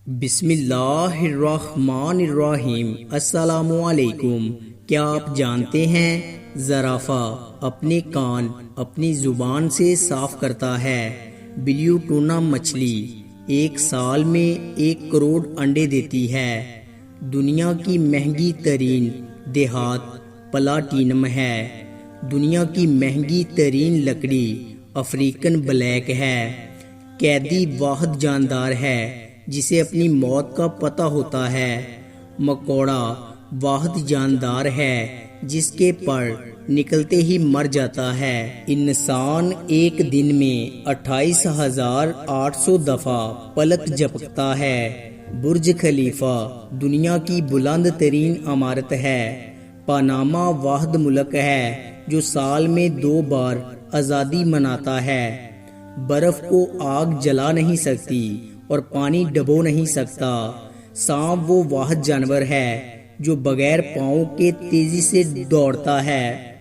بسم اللہ الرحمن الرحیم۔ السلام علیکم۔ کیا آپ جانتے ہیں زرافہ اپنے کان اپنی زبان سے صاف کرتا ہے؟ بلیو ٹونا مچھلی ایک سال میں 1 کروڑ انڈے دیتی ہے۔ دنیا کی مہنگی ترین دھات پلاٹینم ہے۔ دنیا کی مہنگی ترین لکڑی افریقن بلیک ہے۔ قیدی واحد جاندار ہے جسے اپنی موت کا پتہ ہوتا ہے۔ مکوڑا واحد جاندار ہے جس کے پر نکلتے ہی مر جاتا ہے۔ انسان ایک دن میں 28,800 دفعہ پلک جھپکتا ہے۔ برج خلیفہ دنیا کی بلند ترین عمارت ہے۔ پاناما واحد ملک ہے جو سال میں 2 بار آزادی مناتا ہے۔ برف کو آگ جلا نہیں سکتی اور پانی ڈبو نہیں سکتا۔ سانپ وہ واحد جانور ہے جو بغیر پاؤں کے تیزی سے دوڑتا ہے۔